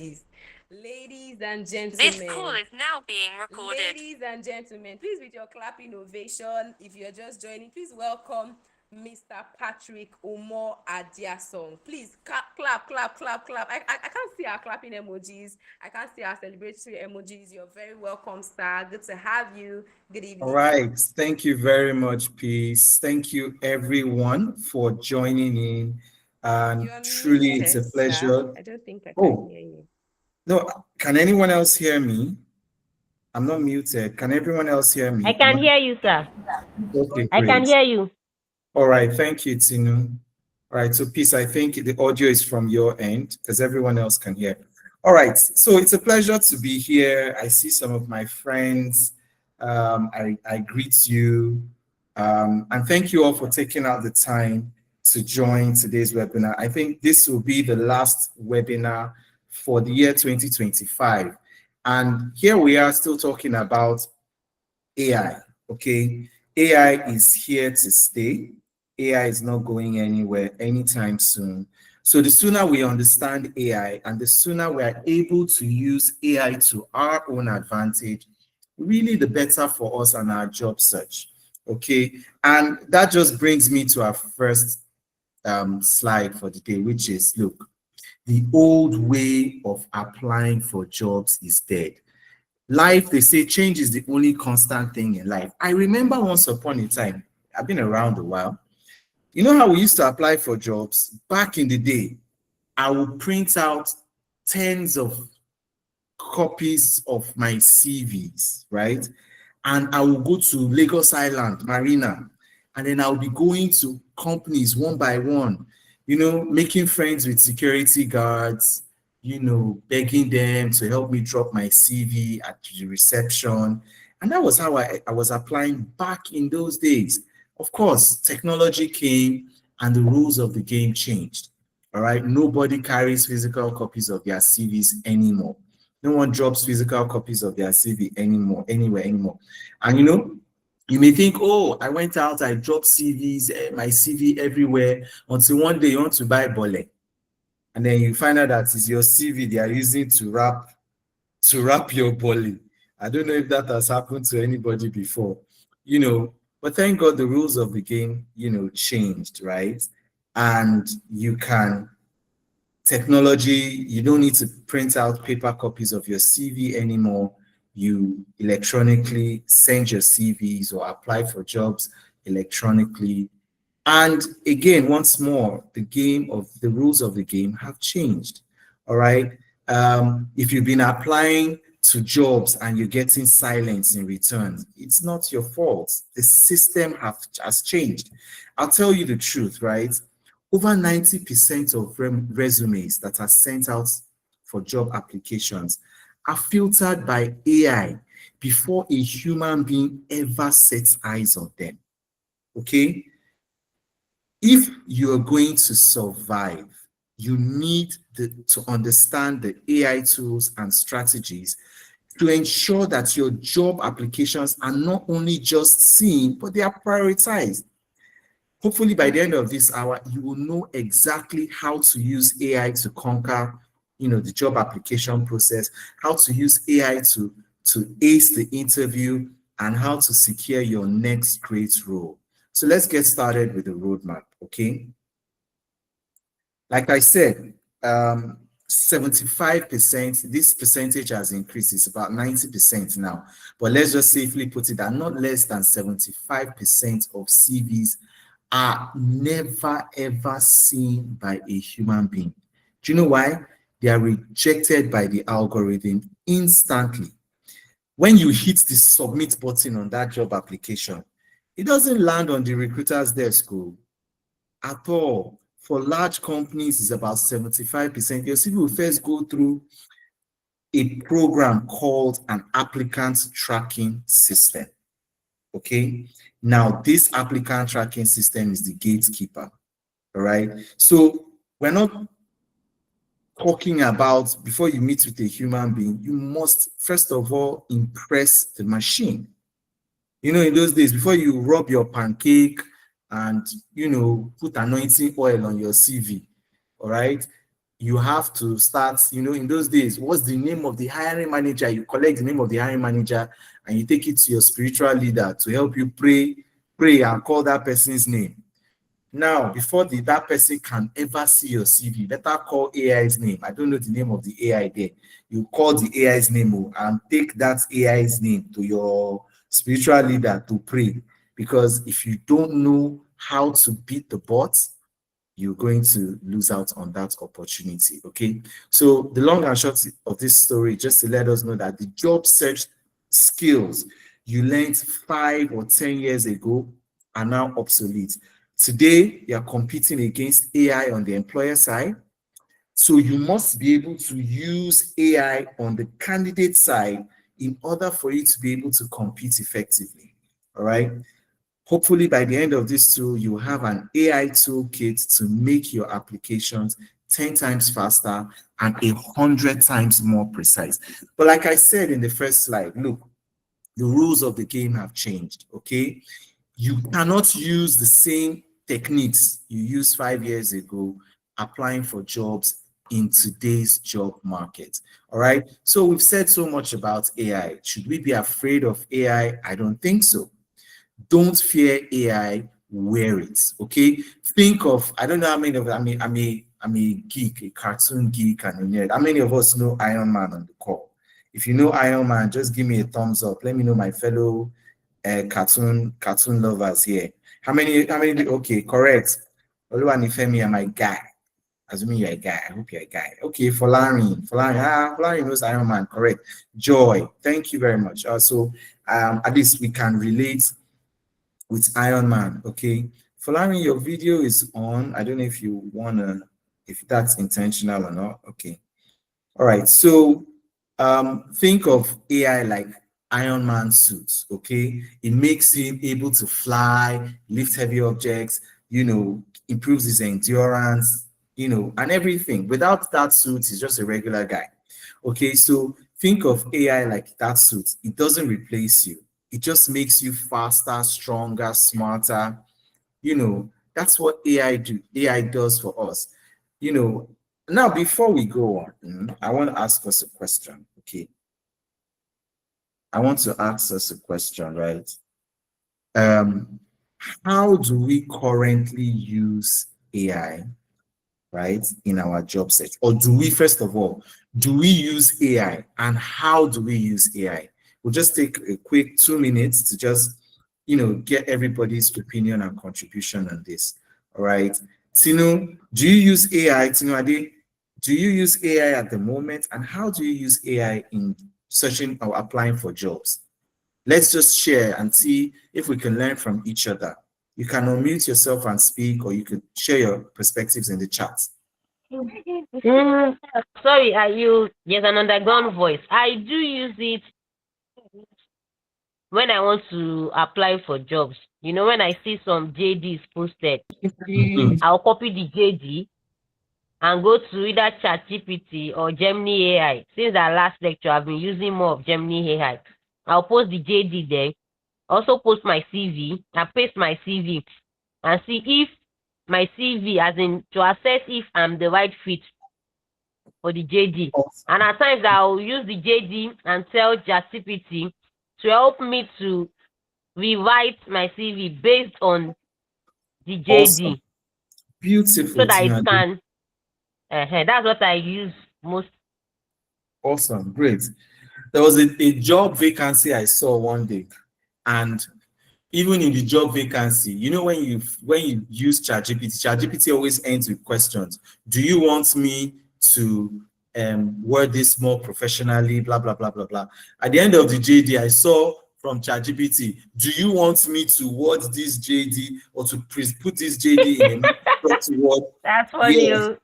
Ladies and This call gentlemen, is now being recorded. ladies and gentlemen, please with your clapping ovation, if you're just joining, please welcome Mr. Patrick Omo Adiasong. Please clap, clap, clap, clap, clap. I can't see our clapping emojis. I can't see our celebratory emojis. You're very welcome, sir. Good to have you. Good All evening. right. Thank you very much, Peace. Thank you, everyone, for joining in. And You're truly, it's a muted, sir. pleasure. I don't think I can Oh, hear you. no. Can anyone else hear me? I'm not muted. Can everyone else hear I me? can hear you, sir. Okay, I can great. hear you. All right. Thank you, Tinu. All right. So, Peace, I think the audio is from your end because everyone else can hear. All right. So, it's a pleasure to be here. I see some of my friends. I greet you. And thank you all for taking out the time to join today's webinar. I think this will be the last webinar for the year 2025. And here we are still talking about AI. Okay. AI is here to stay. AI is not going anywhere anytime soon. So the sooner we understand AI and the sooner we are able to use AI to our own advantage, really the better for us and our job search. Okay. And that just brings me to our first slide for the day, which is look, the old way of applying for jobs is dead. Life, they say change is the only constant thing in life. I remember once upon a time, I've been around a while. You know how we used to apply for jobs back in the day? I would print out tens of copies of my CVs, right? And I will go to Lagos Island Marina, and then I'll be going to companies one by one, making friends with security guards, begging them to help me drop my CV at the reception. And that was how I was applying back in those days. Of course, technology came and the rules of the game changed. All right. Nobody carries physical copies of their CVs anymore. No one drops physical copies of their CV anymore, anywhere anymore. And you may think, oh, I went out, I dropped CVs, my CV everywhere, until one day you want to buy bole. And then you find out that it's your CV they are using to wrap your bole. I don't know if that has happened to anybody before, but thank God the rules of the game, changed, right? And you can technology, you don't need to print out paper copies of your CV anymore. You electronically send your CVs or apply for jobs electronically. And again, once more, the rules of the game have changed. All right. If you've been applying to jobs and you're getting silence in return, it's not your fault. The system has changed. I'll tell you the truth, right? Over 90% of resumes that are sent out for job applications are filtered by AI before a human being ever sets eyes on them. Okay? If you're going to survive, you need to understand the AI tools and strategies to ensure that your job applications are not only just seen, but they are prioritized. Hopefully, by the end of this hour, you will know exactly how to use AI to conquer, the job application process, how to use AI to ace the interview, and how to secure your next great role. So let's get started with the roadmap, okay? Like I said, 75%, this percentage has increased. It's about 90% now. But let's just safely put it that not less than 75% of CVs are never ever seen by a human being. Do you know why? They are rejected by the algorithm instantly. When you hit the submit button on that job application, it doesn't land on the recruiter's desk at all. For large companies, it's about 75%. Your CV will first go through a program called an applicant tracking system. Okay. Now, this applicant tracking system is the gatekeeper. All right. So we're not talking about before you meet with a human being, you must first of all impress the machine. In those days, before you rub your pancake and put anointing oil on your CV, all right, you have to start, in those days, what's the name of the hiring manager? You collect the name of the hiring manager and you take it to your spiritual leader to help you pray and call that person's name. Now, before that person can ever see your CV, better call AI's name. I don't know the name of the AI there. You call the AI's name and take that AI's name to your spiritual leader to pray. Because if you don't know how to beat the bots, you're going to lose out on that opportunity. Okay. So the long and short of this story, just to let us know that the job search skills you learned 5 or 10 years ago are now obsolete. Today, you are competing against AI on the employer side. So you must be able to use AI on the candidate side in order for you to be able to compete effectively. All right. Hopefully, by the end of this tool, you have an AI toolkit to make your applications 10 times faster and 100 times more precise. But like I said in the first slide, look, the rules of the game have changed, okay? You cannot use the same techniques you used 5 years ago applying for jobs in today's job market, all right? So we've said so much about AI. Should we be afraid of AI? I don't think so. Don't fear AI, wear it. Okay. Think of, I don't know how many of I'm a geek, a cartoon geek and a nerd. How many of us know Iron Man on the call? If you know Iron Man, just give me a thumbs up. Let me know my fellow cartoon lovers here. How many? Okay, correct. Oluwanifemi, I'm my guy. Assuming you're a guy, I hope you're a guy. Okay, Folarin knows Iron Man, correct. Joy, thank you very much. Also, at least we can relate with Iron Man. Okay, Folarin, your video is on. I don't know if you wanna, if that's intentional or not. Okay, all right. So think of AI like Iron Man suits. Okay, it makes him able to fly, lift heavy objects. Improves his endurance. And everything. Without that suit, he's just a regular guy. Okay, so think of AI like that suit. It doesn't replace you. It just makes you faster, stronger, smarter. That's what AI does for us. Now, before we go on, I want to ask us a question. Okay. I want to ask us a question, right? How do we currently use AI, right, in our job search? Or do we, first of all, do we use AI, and how do we use AI? We'll just take a quick 2 minutes to just, get everybody's opinion and contribution on this. All right. Tinu, do you use AI? Tinu Ade, do you use AI at the moment? And how do you use AI in searching or applying for jobs? Let's just share and see if we can learn from each other. You can unmute yourself and speak, or you could share your perspectives in the chat. Sorry, there's an underground voice. I do use it when I want to apply for jobs. When I see some JDs posted, I'll copy the JD and go to either ChatGPT or Gemini AI. Since our last lecture, I've been using more of Gemini AI. I'll post the JD there, also post my CV and paste my CV and see if my CV, as in to assess if I'm the right fit for the JD. Awesome. And at times I'll use the JD and tell ChatGPT to help me to rewrite my CV based on the JD. Awesome. Beautiful. So that it can. That's what I use most. Awesome, great. There was a job vacancy I saw one day, and even in the job vacancy, when you use ChatGPT always ends with questions. Do you want me to word this more professionally? Blah blah blah blah blah. At the end of the JD, I saw from ChatGPT, do you want me to word this JD or to put this JD in a word? That's funny. Yes.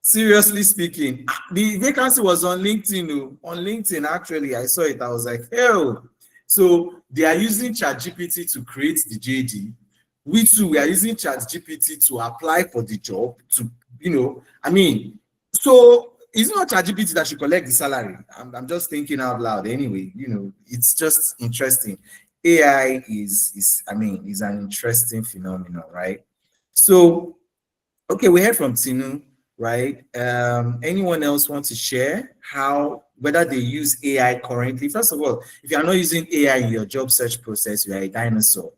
Seriously speaking, the vacancy was on LinkedIn. On LinkedIn, actually, I saw it. I was like, hell. So they are using ChatGPT to create the JD. We too, we are using ChatGPT to apply for the job. So it's not ChatGPT that should collect the salary. I'm just thinking out loud. Anyway, it's just interesting. AI is an interesting phenomenon, right? So, okay, we heard from Tinu. right? Anyone else want to share whether they use AI currently? First of all, if you are not using AI in your job search process, you are a dinosaur.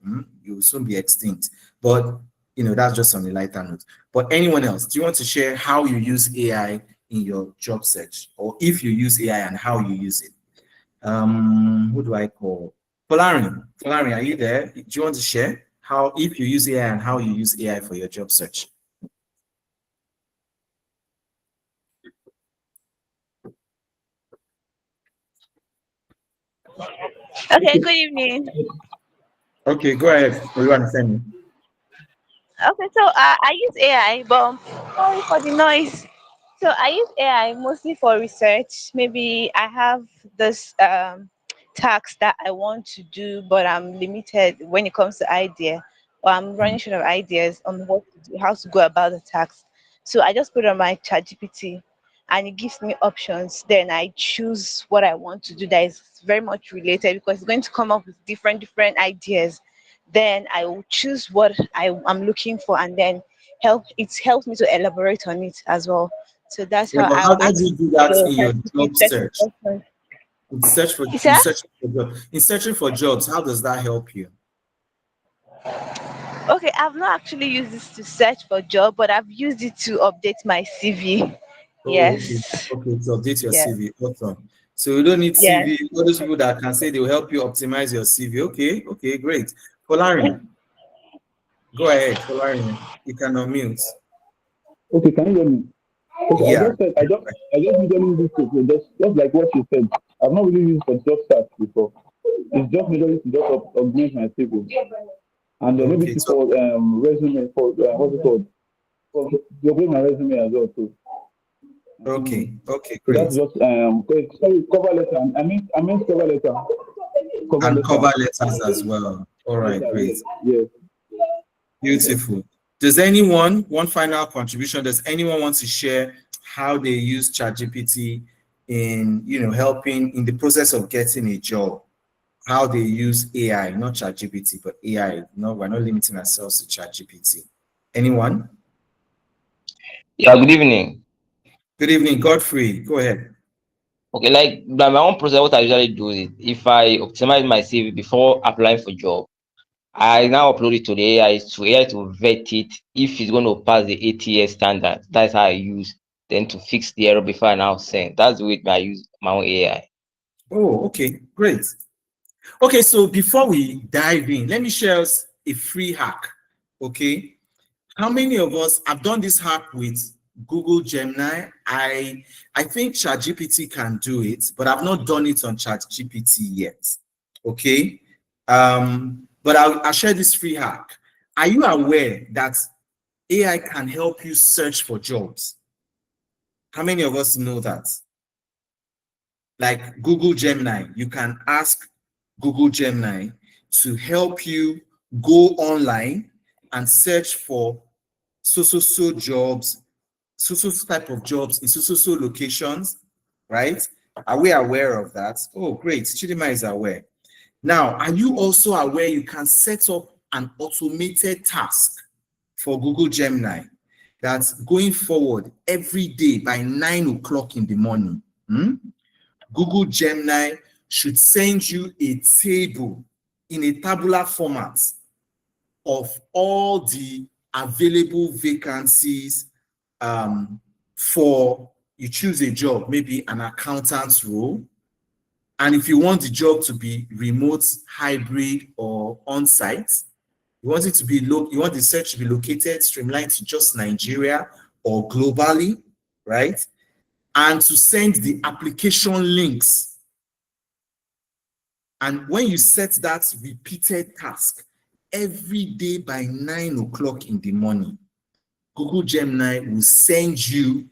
You will soon be extinct. But that's just on a lighter note. But anyone else, do you want to share how you use AI in your job search, or if you use AI and how you use it? Who do I call? Folarin, are you there? Do you want to share if you use AI and how you use AI for your job search? Okay, good evening. Okay, go ahead. You understand me? Okay, so I use AI, but sorry for the noise. So I use AI mostly for research. Maybe I have this task that I want to do, but I'm limited when it comes to idea, or I'm running short of ideas on what to do, how to go about the task. So I just put on my ChatGPT, and it gives me options. Then I choose what I want to do that is very much related because it's going to come up with different ideas. Then I will choose what I'm looking for, and then it helps me to elaborate on it as well. So that's Yeah, how but I'll how do ask you do that the in your ChatGPT job certain search? questions. Is In that searching for jobs, how does that help you? okay? I've not actually used this to search for job, but I've used it to update my CV. Oh, okay. Yes, Okay, to update your yeah, CV. Awesome. So you don't need yeah. CV. All those people that can say they will help you optimize your CV. Okay, okay, great. Folarin, go ahead. Folarin, you can unmute. Okay, can you hear me? Okay, I Yeah. just said I just usually use this to just like what you said. I've not really used it for job search before. It's just usually to just augment my CV and then maybe Okay. to for resume for what's it called? For to update my resume as well too. Okay. Okay, So great. that's just sorry, cover letter. I mean cover letter. Cover And letter. cover letters as well. All right, Letter, great. yes, yes. Beautiful. One final contribution, does anyone want to share how they use ChatGPT in, helping in the process of getting a job? How they use AI, not ChatGPT, but AI. No, we're not limiting ourselves to ChatGPT. Anyone? Yeah, good evening. Good evening, Godfrey. Go ahead. Okay, like by my own process, what I usually do is if I optimize my CV before applying for job, I now upload it to the AI to vet it if it's going to pass the ATS standard. That's how I use then to fix the error before I now send. That's the way I use my own AI. Oh, okay, great. Okay, so before we dive in, let me share us a free hack. Okay, how many of us have done this hack with Google Gemini? I think ChatGPT can do it, but I've not done it on ChatGPT yet. Okay, but I'll share this free hack. Are you aware that AI can help you search for jobs? How many of us know that? Like Google Gemini, you can ask Google Gemini to help you go online and search for so jobs, so type of jobs in so locations, right? Are we aware of that? Oh, great. Chidima is aware. Now, are you also aware you can set up an automated task for Google Gemini that's going forward every day by 9 o'clock in the morning? Google Gemini should send you a table in a tabular format of all the available vacancies for you choose a job, maybe an accountant's role. And if you want the job to be remote, hybrid, or on-site, you want the search to be located, streamlined to just Nigeria or globally, right? And to send the application links. And when you set that repeated task every day by 9 o'clock in the morning, Google Gemini will send you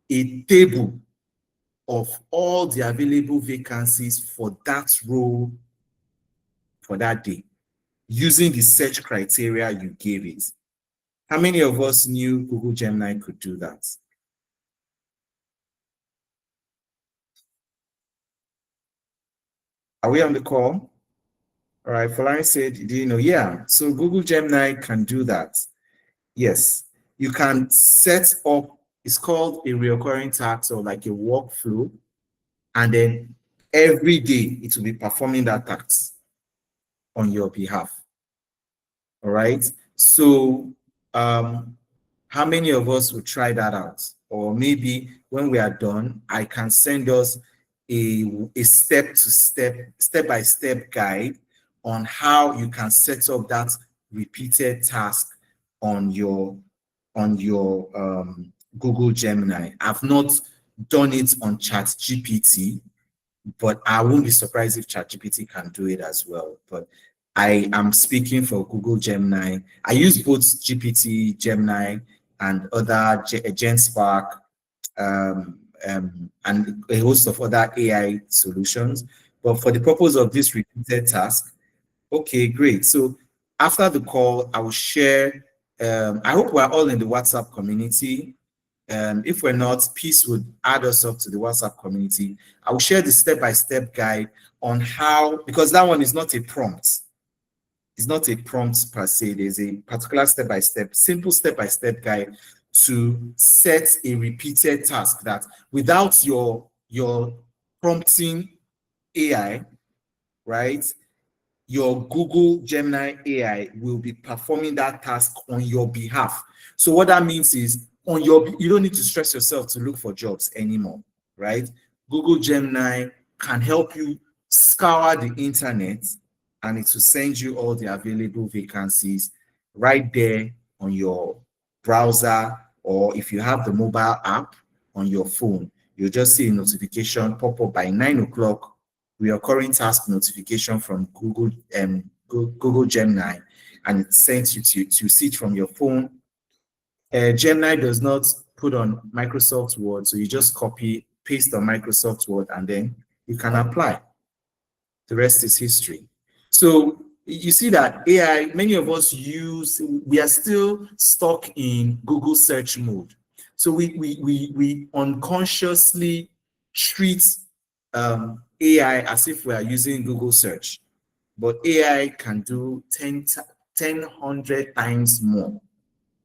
a table of all the available vacancies for that role for that day, using the search criteria you gave it. How many of us knew Google Gemini could do that? Are we on the call? All right, Folarin said, do you know? Yeah, so Google Gemini can do that. Yes, you can set up It's called a recurring task or like a workflow. And then every day it will be performing that task on your behalf. All right. So how many of us will try that out? Or maybe when we are done, I can send us a step-by-step guide on how you can set up that repeated task on your Google Gemini. I've not done it on ChatGPT, but I won't be surprised if ChatGPT can do it as well. But I am speaking for Google Gemini. I use both GPT, Gemini, and other GenSpark, and a host of other AI solutions. But for the purpose of this repeated task, okay, great. So after the call, I will share. I hope we're all in the WhatsApp community. If we're not, Peace would add us up to the WhatsApp community. I will share the step-by-step guide on how, because that one is not a prompt. It's not a prompt per se. There's a particular step-by-step, simple step-by-step guide to set a repeated task that without your prompting AI, right, your Google Gemini AI will be performing that task on your behalf. So what that means is you don't need to stress yourself to look for jobs anymore, right? Google Gemini can help you scour the internet and it will send you all the available vacancies right there on your browser, or if you have the mobile app on your phone, you'll just see a notification pop up by 9 o'clock, recurring task notification from Google Gemini, and it sends you to see it from your phone. Gemini does not put on Microsoft Word, so you just copy, paste on Microsoft Word, and then you can apply. The rest is history. So you see that AI, many of us we are still stuck in Google search mode. So we unconsciously treat AI as if we are using Google search, but AI can do 100 times more,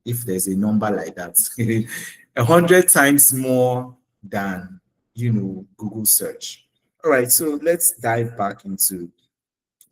if there's a number like that, 100 times more than, Google search. All right, so let's dive back into.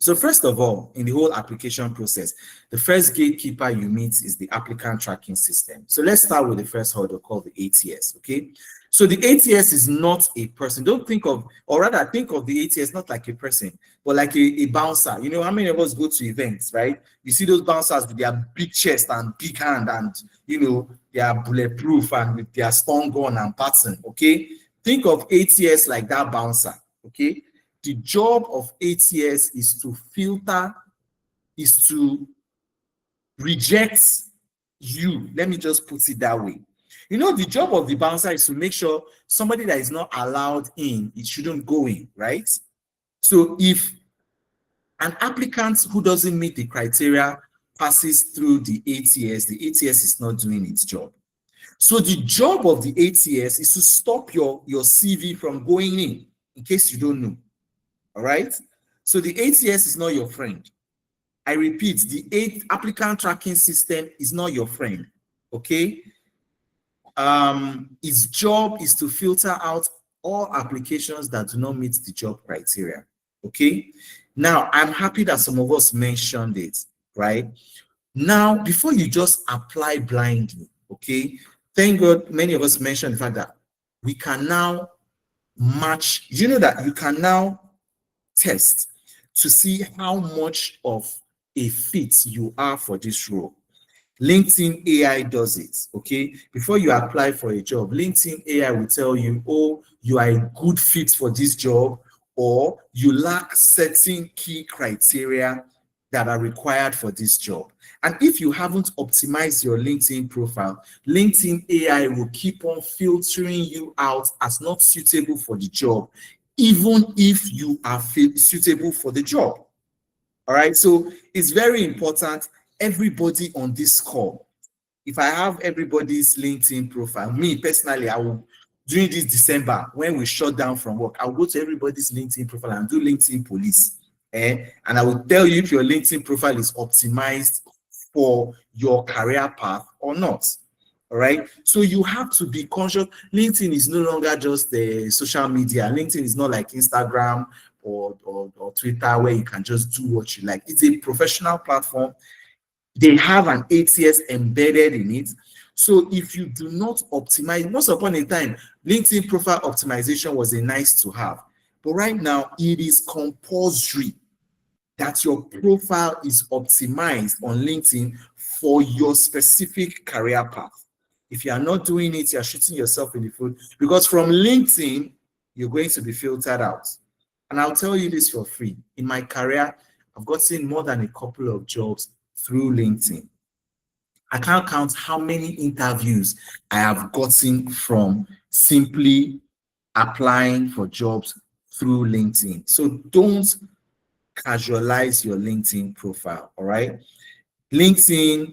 So first of all, in the whole application process, the first gatekeeper you meet is the applicant tracking system. So let's start with the first hurdle called the ATS, okay? So the ATS is not a person. Don't think of, or rather think of the ATS not like a person, but like a bouncer. You know, how many of us go to events, right? You see those bouncers with their big chest and big hand and, they are bulletproof and with their stun gun and pattern, okay? Think of ATS like that bouncer, okay? The job of ATS is to filter, is to reject you. Let me just put it that way. The job of the bouncer is to make sure somebody that is not allowed in, it shouldn't go in, right? So if an applicant who doesn't meet the criteria passes through the ATS is not doing its job. So the job of the ATS is to stop your CV from going in case you don't know. All right? So the ATS is not your friend. I repeat, the applicant tracking system is not your friend. Okay? Its job is to filter out all applications that do not meet the job criteria. Okay? Now, I'm happy that some of us mentioned it, right? Now, before you just apply blindly, okay? Thank God many of us mentioned the fact that we can now match. You know that you can now test to see how much of a fit you are for this role. LinkedIn AI does it, okay? Before you apply for a job, LinkedIn AI will tell you, oh, you are a good fit for this job, or you lack certain key criteria that are required for this job. And if you haven't optimized your LinkedIn profile, LinkedIn AI will keep on filtering you out as not suitable for the job, even if you are suitable for the job. All right, so it's very important. Everybody on this call, if I have everybody's LinkedIn profile, me personally, I will, during this December, when we shut down from work, I'll go to everybody's LinkedIn profile and do LinkedIn police. And I will tell you if your LinkedIn profile is optimized for your career path or not. All right. So you have to be conscious. LinkedIn is no longer just the social media. LinkedIn is not like Instagram or Twitter where you can just do what you like. It's a professional platform. They have an ATS embedded in it. So if you do not optimize, once upon a time, LinkedIn profile optimization was a nice to have. But right now, it is compulsory that your profile is optimized on LinkedIn for your specific career path. If you are not doing it, you're shooting yourself in the foot, because from LinkedIn, you're going to be filtered out. And I'll tell you this for free. In my career, I've gotten more than a couple of jobs through LinkedIn. I can't count how many interviews I have gotten from simply applying for jobs through LinkedIn. So don't casualize your LinkedIn profile, all right? LinkedIn,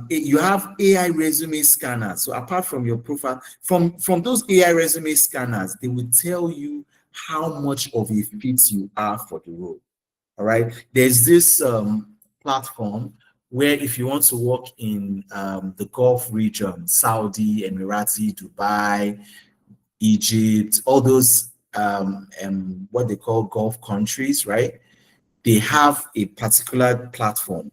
you have AI resume scanners. So apart from your profile, from those AI resume scanners, they will tell you how much of a fit you are for the role, all right? There's this platform where if you want to work in the Gulf region, Saudi, Emirati, Dubai, Egypt, all those what they call Gulf countries, right? They have a particular platform.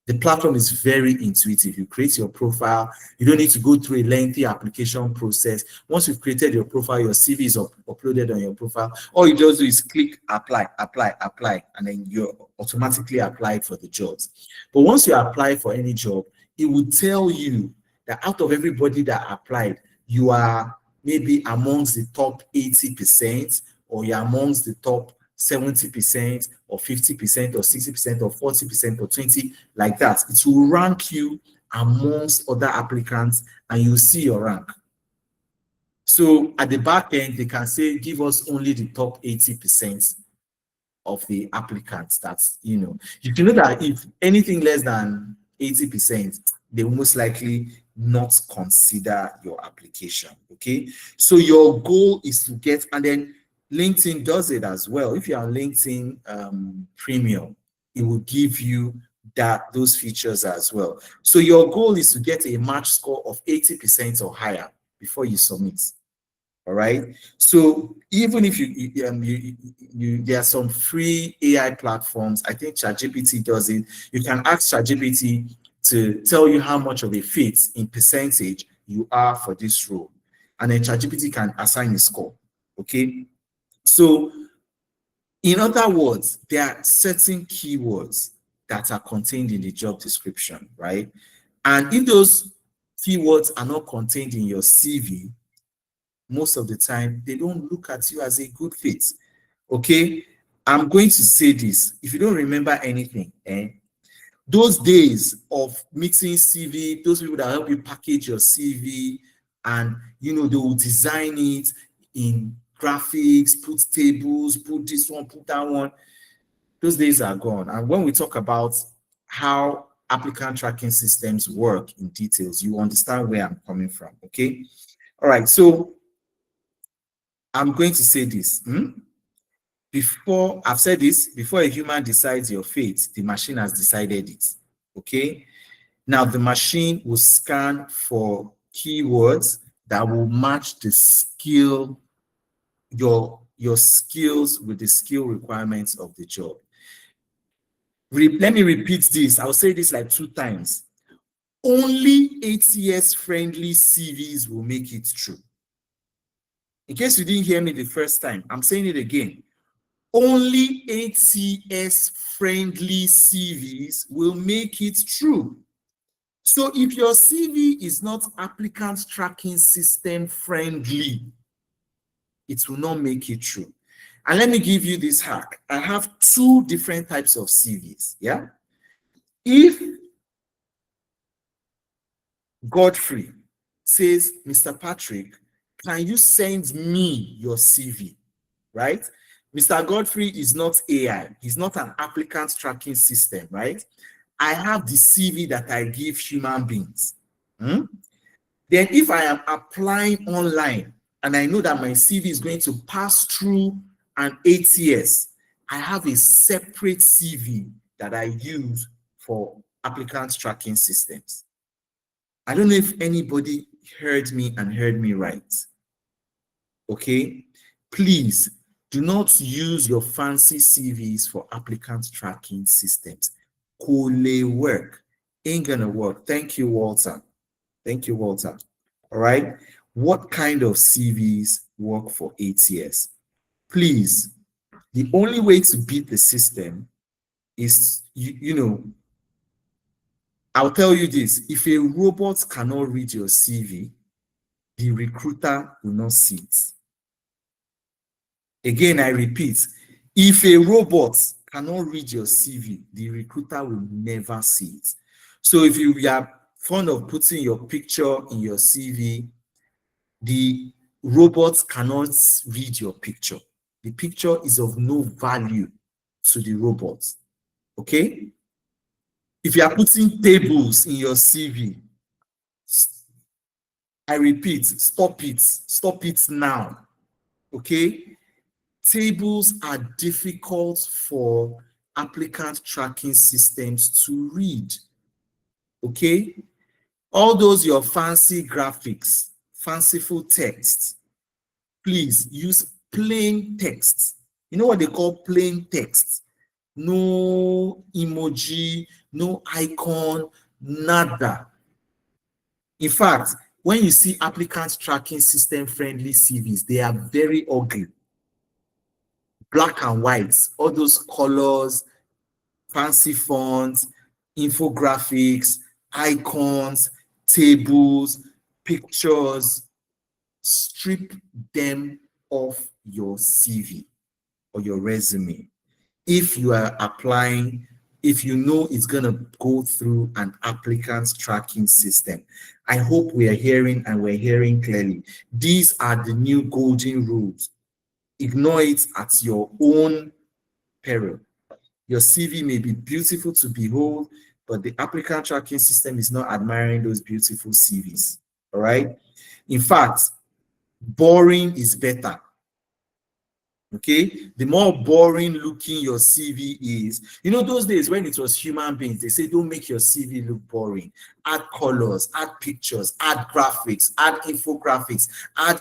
The platform is very intuitive. You create your profile. You don't need to go through a lengthy application process. Once you've created your profile, your CV is uploaded on your profile. All you just do is click apply, apply, apply, and then you're automatically applied for the jobs. But once you apply for any job, it will tell you that out of everybody that applied, you are maybe amongst the top 80%, or you're amongst the top 70% or 50% or 60% or 40% or 20%, like that. It will rank you amongst other applicants and you see your rank. So at the back end, they can say, give us only the top 80% of the applicants. That's, you know know that if anything less than 80%, they will most likely not consider your application. Okay. So your goal is to get, and then LinkedIn does it as well. If you're on LinkedIn Premium, it will give you those features as well. So your goal is to get a match score of 80% or higher before you submit. All right. So even if there are some free AI platforms, I think ChatGPT does it. You can ask ChatGPT to tell you how much of a fit in percentage you are for this role, and then ChatGPT can assign a score. Okay. So, in other words, there are certain keywords that are contained in the job description, right? And if those keywords are not contained in your CV, most of the time, they don't look at you as a good fit. Okay? I'm going to say this. If you don't remember anything, those days of meeting CV, those people that help you package your CV, and they will design it in graphics, put tables, put this one, put that one, those days are gone. And when we talk about how applicant tracking systems work in details, you understand where I'm coming from. Okay. All right. So I'm going to say this. Before I've said this, before a human decides your fate, the machine has decided it. Okay. Now the machine will scan for keywords that will match the skill, your skills with the skill requirements of the job. Let me repeat this. I'll say this like 2 times. Only ATS friendly CVs will make it true. In case you didn't hear me the first time, I'm saying it again. Only ATS friendly CVs will make it true. So if your CV is not applicant tracking system friendly, it will not make it true. And let me give you this hack. I have 2 different types of CVs. Yeah. If Godfrey says, Mr. Patrick, can you send me your CV? Right? Mr. Godfrey is not AI. He's not an applicant tracking system, right? I have the CV that I give human beings. Then if I am applying online and I know that my CV is going to pass through an ATS, I have a separate CV that I use for applicant tracking systems. I don't know if anybody heard me and heard me right. Okay? Please do not use your fancy CVs for applicant tracking systems. Kole work. Ain't gonna work. Thank you, Walter. Thank you, Walter. All right. What kind of CVs work for ATS? Please, the only way to beat the system is, you know, I'll tell you this. If a robot cannot read your CV, the recruiter will not see it. Again, I repeat, if a robot cannot read your CV, the recruiter will never see it. So if you are fond of putting your picture in your CV, the robots cannot read your picture. The picture is of no value to the robots. Okay? If you are putting tables in your CV, I repeat, stop it. Stop it now. Okay? Tables are difficult for applicant tracking systems to read. Okay? All those your fancy graphics, fanciful text, please use plain text. You know what they call plain text? No emoji, no icon, nada. In fact, when you see applicant tracking system friendly CVs, they are very ugly. Black and white, all those colors, fancy fonts, infographics, icons, tables, pictures. Strip them off your CV or your resume. If you are applying, if you know it's going to go through an applicant tracking system. I hope we are hearing and we're hearing clearly. These are the new golden rules. Ignore it at your own peril. Your CV may be beautiful to behold, but the applicant tracking system is not admiring those beautiful CVs. All right. In fact, boring is better. Okay, the more boring looking your CV is, you know, those days when it was human beings, they say don't make your CV look boring. Add colors, add pictures, add graphics, add infographics, add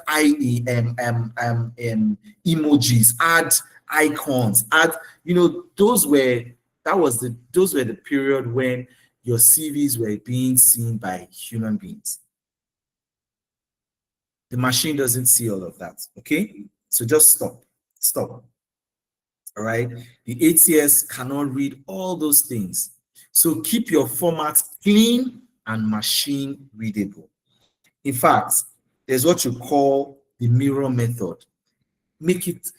emojis, add icons, add, you know, those were the period when your CVs were being seen by human beings. The machine doesn't see all of that. Okay, so just stop. All right. The ATS cannot read all those things. So keep your format clean and machine readable. In fact, there's what you call the mirror method. Make it,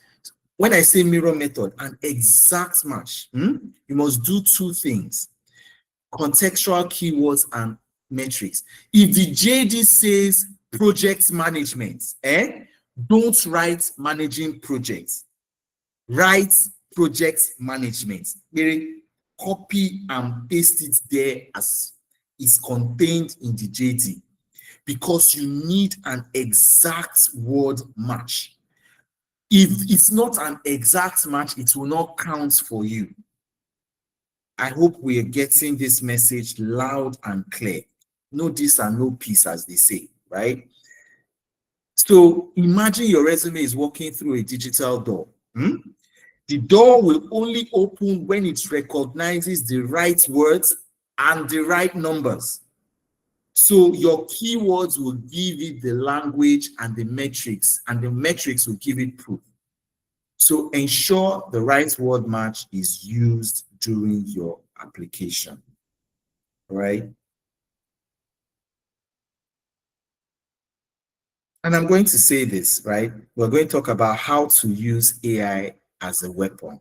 when I say mirror method, an exact match. You must do two things: contextual keywords and metrics. If the JD says project management, don't write managing projects. Write project management. Copy and paste it there as is contained in the JD, because you need an exact word match. If it's not an exact match, it will not count for you. I hope we are getting this message loud and clear. No this and no peace, as they say, right? So imagine your resume is walking through a digital door. The door will only open when it recognizes the right words and the right numbers. So your keywords will give it the language and the metrics will give it proof. So ensure the right word match is used during your application, right? And I'm going to say this, right? We're going to talk about how to use AI as a weapon,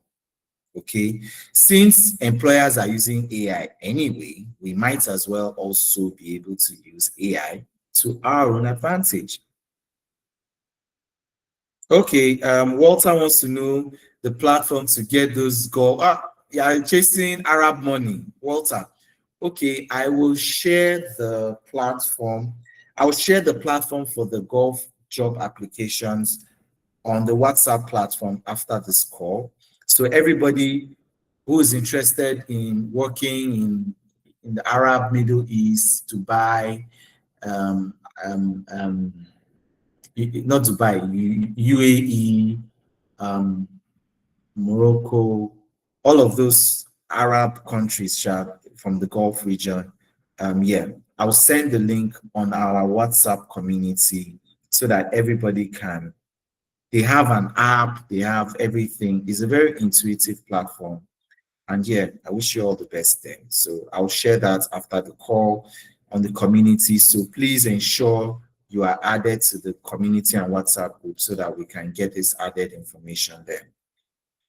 okay? Since employers are using AI anyway, we might as well also be able to use AI to our own advantage. Okay, Walter wants to know the platform to get those goals. Yeah, chasing Arab money, Walter. Okay, I will share the platform. I'll share the platform for the Gulf job applications on the WhatsApp platform after this call. So everybody who is interested in working in the Arab Middle East, Dubai, um, not Dubai, UAE, Morocco, all of those Arab countries, from the Gulf region. Yeah, I'll send the link on our WhatsApp community so that everybody can. They have an app, they have everything. It's a very intuitive platform. And yeah, I wish you all the best then. So I'll share that after the call on the community. So please ensure you are added to the community and WhatsApp group so that we can get this added information there.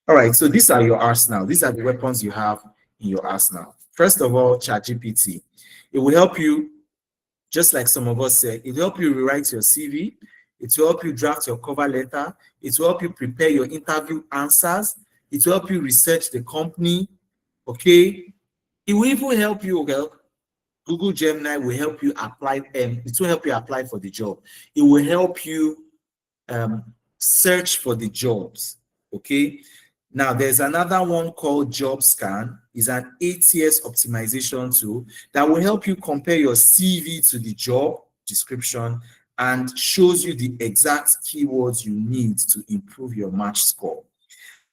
All right, so these are your arsenal. These are the weapons you have in your arsenal. First of all, ChatGPT. It will help you, just like some of us said, it will help you rewrite your CV. It will help you draft your cover letter. It will help you prepare your interview answers. It will help you research the company. Okay. It will even help you, Google Gemini will help you apply. It will help you apply for the job. It will help you search for the jobs. Okay. Now, there's another one called JobScan. It's an ATS optimization tool that will help you compare your CV to the job description and shows you the exact keywords you need to improve your match score.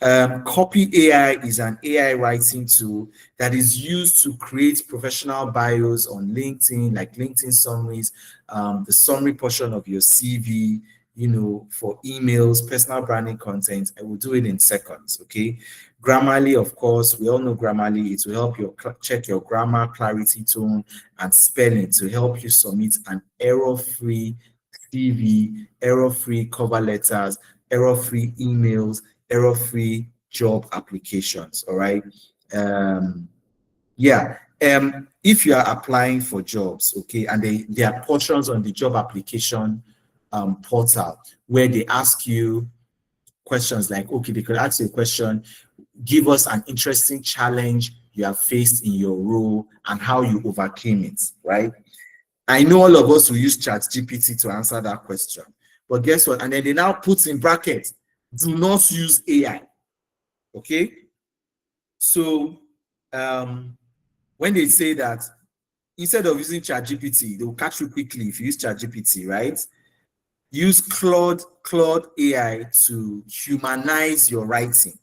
Copy AI is an AI writing tool that is used to create professional bios on LinkedIn, like LinkedIn summaries, the summary portion of your CV, for emails, personal branding content. I will do it in seconds, okay? Grammarly, of course, we all know Grammarly. It will help you check your grammar, clarity, tone, and spelling to help you submit an error-free CV, error-free cover letters, error-free emails, error-free job applications. All right. If you are applying for jobs, okay, and there are portions on the job application portal where they ask you questions like, okay, they could ask you a question, give us an interesting challenge you have faced in your role and how you overcame it, right? I know all of us will use ChatGPT to answer that question, but guess what? And then they now put in brackets, do not use AI, okay? So when they say that, instead of using ChatGPT, they will catch you quickly if you use ChatGPT, right? Use Claude AI to humanize your writing,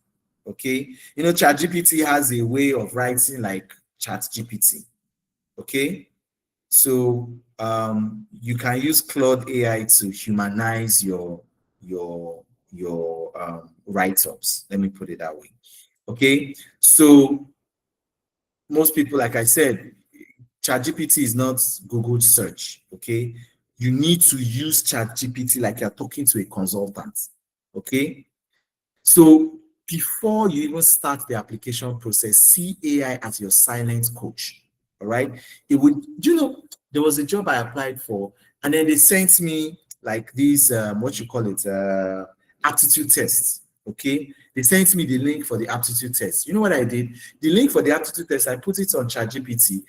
okay? ChatGPT has a way of writing like ChatGPT, okay? So you can use Claude AI to humanize your write-ups. Let me put it that way. Okay. So most people, like I said, ChatGPT is not Google search. Okay. You need to use ChatGPT like you're talking to a consultant. Okay. So before you even start the application process, see AI as your silent coach. All right. It would, there was a job I applied for, and then they sent me like these, aptitude tests. Okay. They sent me the link for the aptitude test. You know what I did? The link for the aptitude test, I put it on ChatGPT.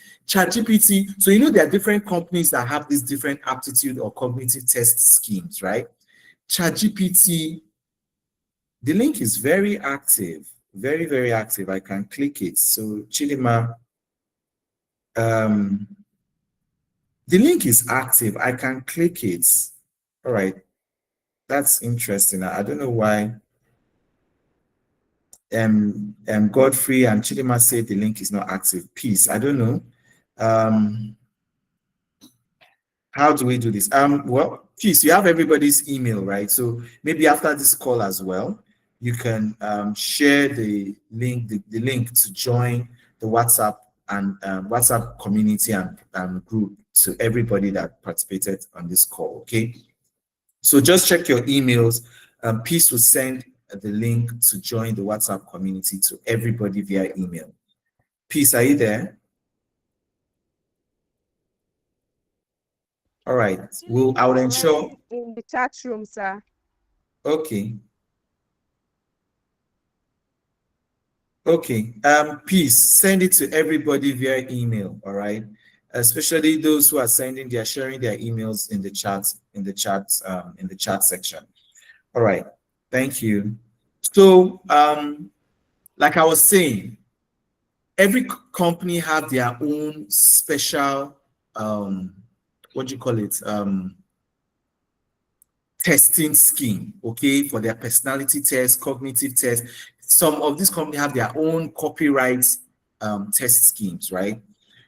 So there are different companies that have these different aptitude or cognitive test schemes, right? ChatGPT, the link is very active, very, very active. I can click it. So Chidima, the link is active. I can click it. All right. That's interesting. I don't know why. Godfrey and Chidima said the link is not active. Peace. I don't know. How do we do this? Well, Peace, you have everybody's email, right? So maybe after this call as well, you can share the link, the link to join the WhatsApp and WhatsApp community and group to everybody that participated on this call. Okay. So just check your emails. Peace will send the link to join the WhatsApp community to everybody via email. Peace, are you there? All right. I will ensure in the chat room, sir. Okay. Okay. Peace, send it to everybody via email. All right. Especially those who are sharing their emails in the chat section. All right. Thank you. So, like I was saying, every company have their own special what do you call it? Testing scheme, okay, for their personality test, cognitive test. Some of these companies have their own copyright test schemes, right?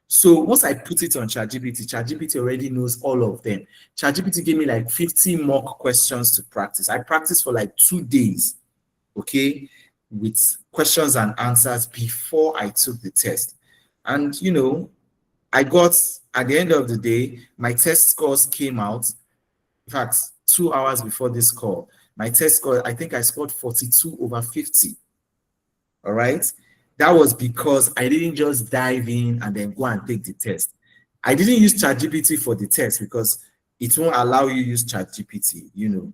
So once I put it on ChatGPT, ChatGPT already knows all of them. ChatGPT gave me like 50 mock questions to practice. I practiced for like 2 days, okay, with questions and answers before I took the test. And, you know, I got, at the end of the day, my test scores came out. In fact, 2 hours before this call, my test score, I think I scored 42 over 50. All right. That was because I didn't just dive in and then go and take the test. I didn't use ChatGPT for the test because it won't allow you to use ChatGPT, you know,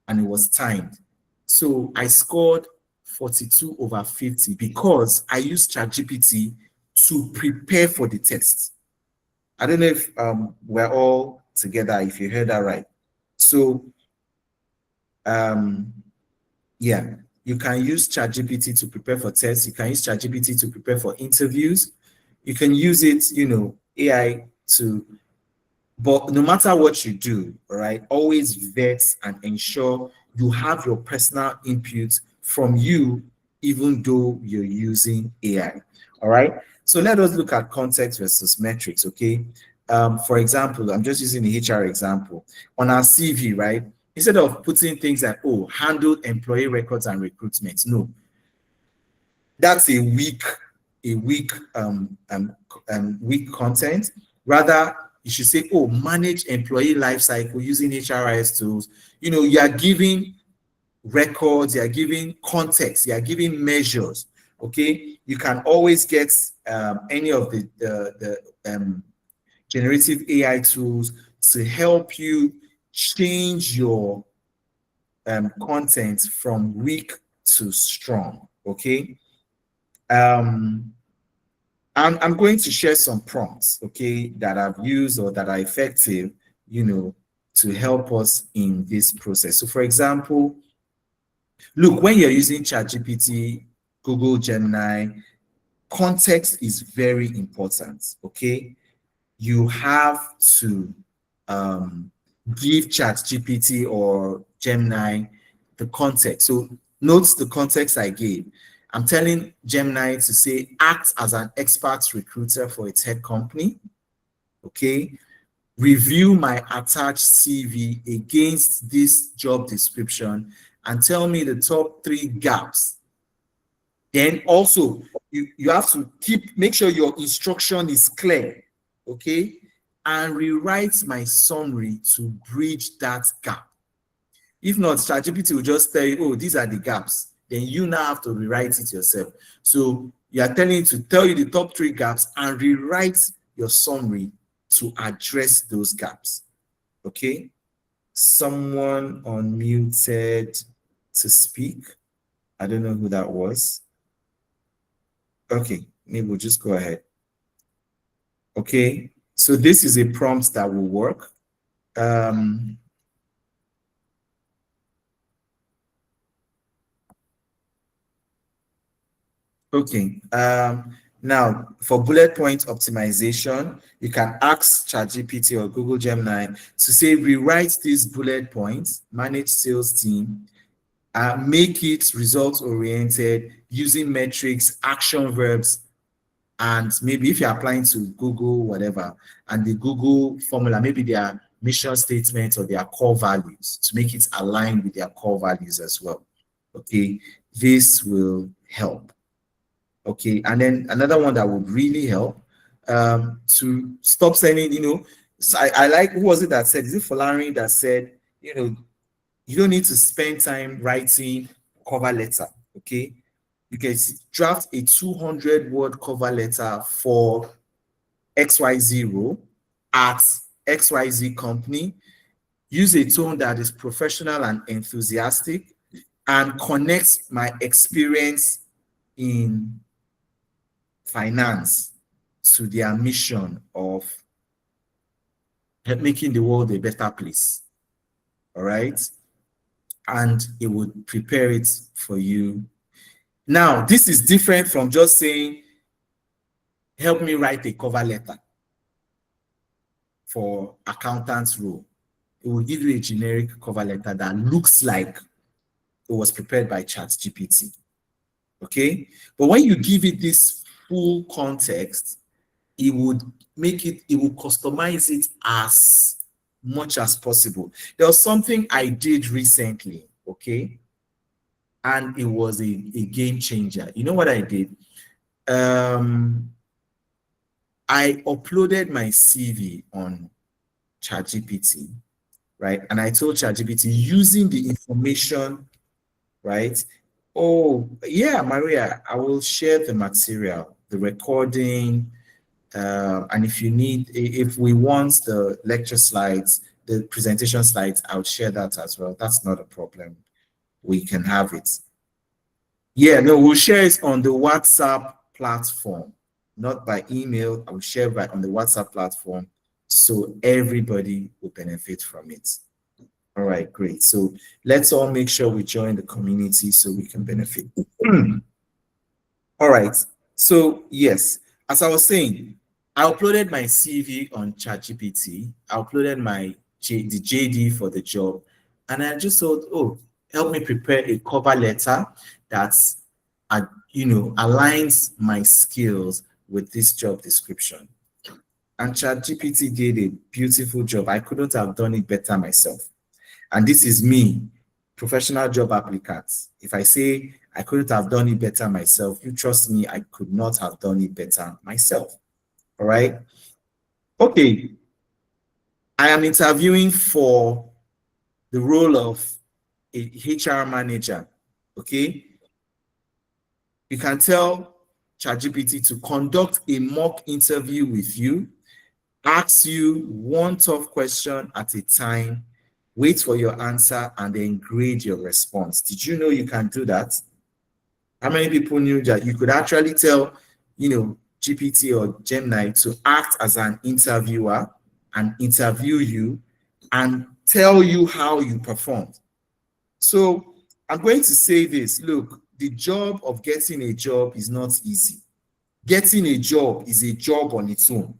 and it was timed. So I scored 42 over 50 because I used ChatGPT to prepare for the test. I don't know if we're all together, if you heard that right. So, yeah, you can use ChatGPT to prepare for tests. You can use ChatGPT to prepare for interviews. You can use it, you know, AI to, but no matter what you do, all right, always vet and ensure you have your personal input from you, even though you're using AI, all right? So let us look at context versus metrics, okay? For example, I'm just using the HR example. On our CV, right? Instead of putting things like, oh, handled employee records and recruitment, no. That's a weak weak content. Rather, you should say, oh, manage employee lifecycle using HRIS tools. You know, you are giving records, you are giving context, you are giving measures, okay? You can always get any of the generative AI tools to help you change your content from weak to strong, okay? I'm going to share some prompts, okay, that I've used or that are effective, you know, to help us in this process. So for example, look, when you're using ChatGPT, Google Gemini, context is very important, okay? You have to give ChatGPT or Gemini the context. So note the context I gave. I'm telling Gemini to say, act as an expert recruiter for a tech company, okay? Review my attached CV against this job description and tell me the top 3 gaps. Then also, you have to make sure your instruction is clear, okay? And rewrite my summary to bridge that gap. If not, ChatGPT will just tell you, oh, these are the gaps. Then you now have to rewrite it yourself. So you are telling it to tell you the top 3 gaps and rewrite your summary to address those gaps. Okay? Someone unmuted to speak. I don't know who that was. Okay, maybe we'll just go ahead. Okay, so this is a prompt that will work. Okay, now for bullet point optimization, you can ask ChatGPT or Google Gemini to say, rewrite these bullet points, manage sales team, make it results oriented using metrics, action verbs, and maybe if you're applying to Google, whatever, and the Google formula, maybe their mission statements or their core values to make it align with their core values as well. Okay, this will help. Okay, and then another one that would really help to stop sending, you know, so I like, who was it that said, is it Folari that said, you know, you don't need to spend time writing cover letter, okay? You can draft a 200-word cover letter for XYZ role at XYZ company, use a tone that is professional and enthusiastic, and connect my experience in finance to their mission of making the world a better place. All right? And it would prepare it for you. Now, this is different from just saying, help me write a cover letter. for accountant's role. It will give you a generic cover letter that looks like it was prepared by ChatGPT. Okay, but when you give it this full context, it would customize it as much as possible. There was something I did recently, okay, and it was a game changer. You know what I did? I uploaded my CV on ChatGPT, right? And I told ChatGPT, using the information, right? Oh, yeah, Maria, I will share the material, the recording, and if we want the lecture slides, the presentation slides, I'll share that as well. That's not a problem. We can have it. Yeah, no, we'll share it on the WhatsApp platform, not by email. I will share right on the WhatsApp platform so everybody will benefit from it. All right, great. So let's all make sure we join the community so we can benefit. All right. So yes, as I was saying, I uploaded my CV on ChatGPT. I uploaded the JD for the job, and I just thought, oh, help me prepare a cover letter that's, aligns my skills with this job description. And ChatGPT did a beautiful job. I couldn't have done it better myself. And this is me, professional job applicants. If I say I couldn't have done it better myself, you trust me, I could not have done it better myself. All right. Okay. I am interviewing for the role of a HR manager. Okay. You can tell ChatGPT to conduct a mock interview with you, ask you one tough question at a time, wait for your answer, and then grade your response. Did you know you can do that? How many people knew that you could actually tell, GPT or Gemini to act as an interviewer and interview you and tell you how you performed? So I'm going to say this. Look, the job of getting a job is not easy. Getting a job is a job on its own.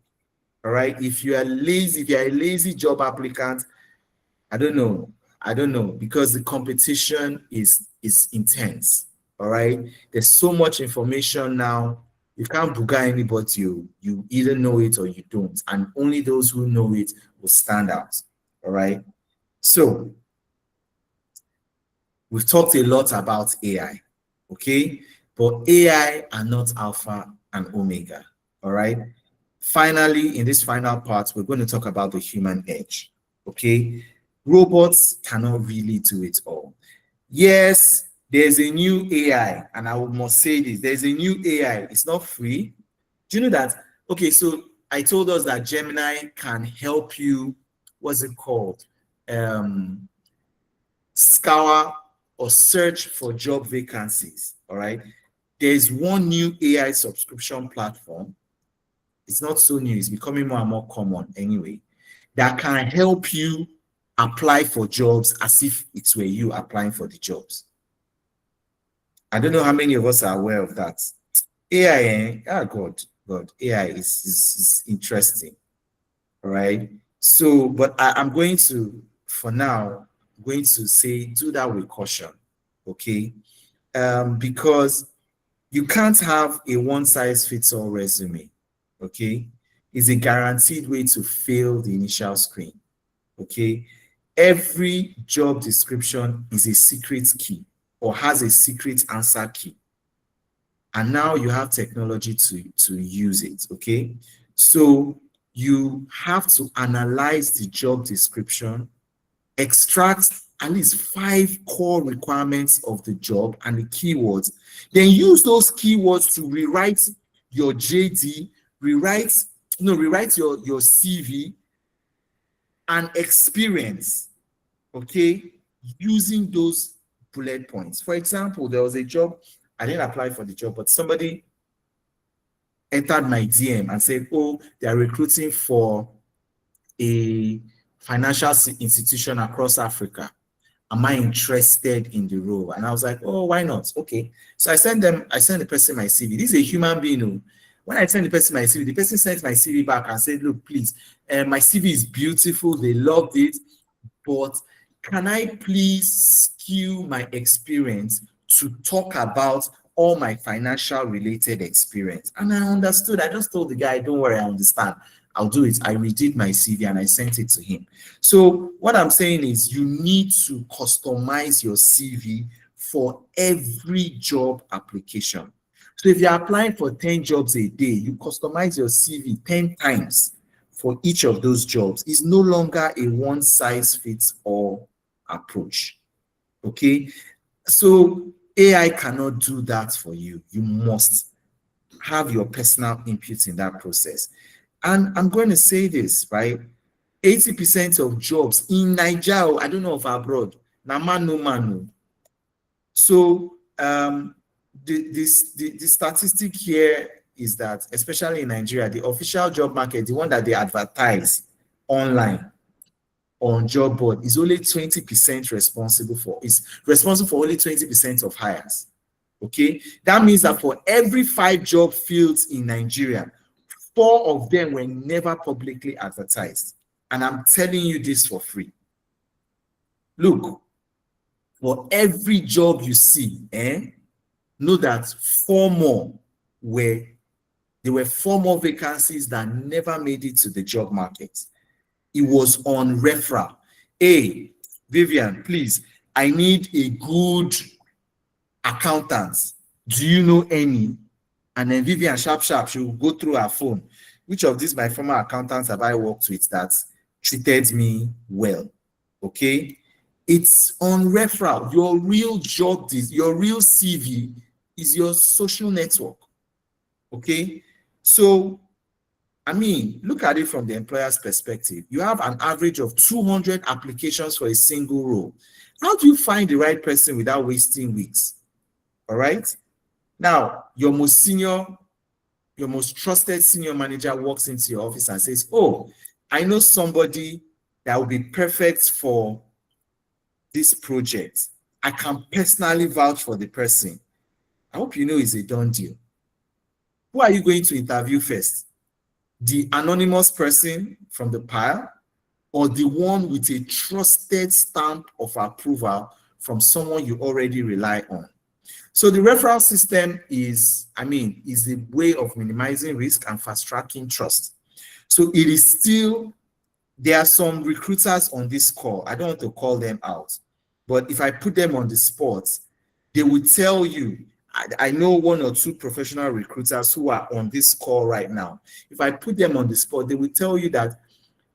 All right. If you are lazy, if you're a lazy job applicant, I don't know, because the competition is intense. All right. There's so much information now. You can't booga anybody. You either know it or you don't. And only those who know it will stand out. All right. So we've talked a lot about AI. Okay. But AI are not alpha and omega. All right. Finally, in this final part, we're going to talk about the human edge. Okay. Robots cannot really do it all. Yes, there's a new AI, and I must say this, there's a new AI. It's not free. Do you know that? Okay, so I told us that Gemini can help you, what's it called? Scour or search for job vacancies, all right? There's one new AI subscription platform. It's not so new, it's becoming more and more common anyway, that can help you apply for jobs as if it were you applying for the jobs. I don't know how many of us are aware of that. AI, God, AI is interesting. All right. So, but I'm going to, for now, going to say do that with caution. Okay. Because you can't have a one-size-fits-all resume. Okay. It's a guaranteed way to fail the initial screen. Okay. Every job description is a secret key or has a secret answer key. And now you have technology to use it, okay? So you have to analyze the job description, extract at least 5 core requirements of the job and the keywords, then use those keywords to rewrite your JD, rewrite your CV and experience, okay, using those bullet points. For example, there was a job, I didn't apply for the job, but somebody entered my DM and said, oh, they are recruiting for a financial institution across Africa. Am I interested in the role? And I was like, oh, why not? Okay. So I sent the person my CV. This is a human being. When I sent the person my CV, the person sent my CV back and said, look, please, my CV is beautiful. They loved it. But can I please skew my experience to talk about all my financial related experience? And I understood. I just told the guy, don't worry, I understand. I'll do it. I redid my CV and I sent it to him. So what I'm saying is you need to customize your CV for every job application. So if you're applying for 10 jobs a day, you customize your CV 10 times for each of those jobs. It's no longer a one-size-fits-all approach. Okay? So AI cannot do that for you. You must have your personal input in that process. And I'm going to say this, right? 80% of jobs in Nigeria, I don't know of abroad, na man no man no. So the statistic here is that, especially in Nigeria, the official job market, the one that they advertise online on job board, is only 20% responsible for only 20% of hires. Okay, that means that for every 5 job fields in Nigeria, 4 of them were never publicly advertised. And I'm telling you this for free. Look, for every job you see, know that 4 more there were 4 more vacancies that never made it to the job market. It was on referral. Hey, Vivian, please, I need a good accountant. Do you know any? And then Vivian, sharp, she will go through her phone. Which of these my former accountants have I worked with that treated me well? Okay? It's on referral. Your real job, your real CV is your social network. Okay? So, I mean, look at it from the employer's perspective. You have an average of 200 applications for a single role. How do you find the right person without wasting weeks? All right? Now, your most trusted senior manager walks into your office and says, oh, I know somebody that will be perfect for this project. I can personally vouch for the person. I hope you know it's a done deal. Who are you going to interview first? The anonymous person from the pile, or the one with a trusted stamp of approval from someone you already rely on? So the referral system is a way of minimizing risk and fast-tracking trust. So it is still, there are some recruiters on this call, I don't want to call them out, but if I put them on the spot, they will tell you, I know 1 or 2 professional recruiters who are on this call right now. If I put them on the spot, they will tell you that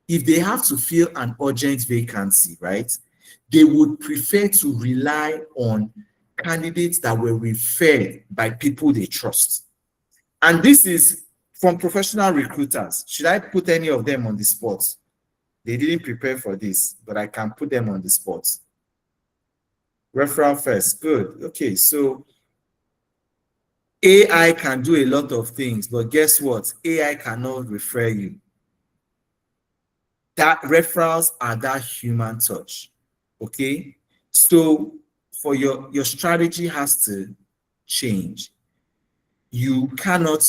if they have to fill an urgent vacancy, right, they would prefer to rely on candidates that were referred by people they trust. And this is from professional recruiters. Should I put any of them on the spot? They didn't prepare for this, but I can put them on the spot. Referral first. Good. Okay, so AI can do a lot of things, but guess what? AI cannot refer you. That referrals are that human touch. Okay? So for your strategy has to change. You cannot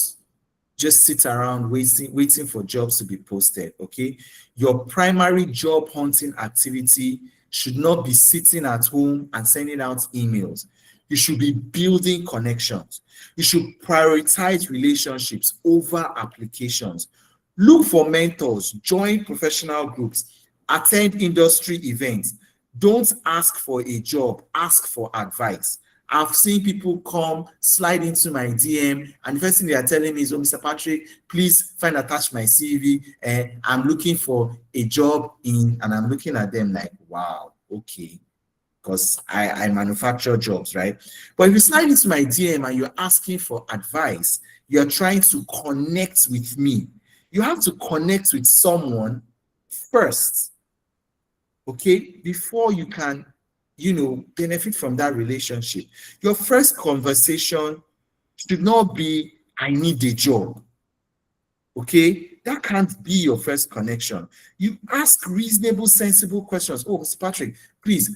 just sit around waiting for jobs to be posted. Okay? Your primary job hunting activity should not be sitting at home and sending out emails. You should be building connections. You should prioritize relationships over applications. Look for mentors, join professional groups, attend industry events. Don't ask for a job, ask for advice. I've seen people come, slide into my DM, and the first thing they are telling me is, oh, Mr. Patrick, please find attached my CV. I'm looking for a job and I'm looking at them like, wow, okay. Because I manufacture jobs, right? But if you slide into my DM and you're asking for advice, you're trying to connect with me. You have to connect with someone first, okay, before you can, benefit from that relationship. Your first conversation should not be, I need a job, okay? That can't be your first connection. You ask reasonable, sensible questions. Oh, Mr. Patrick, please,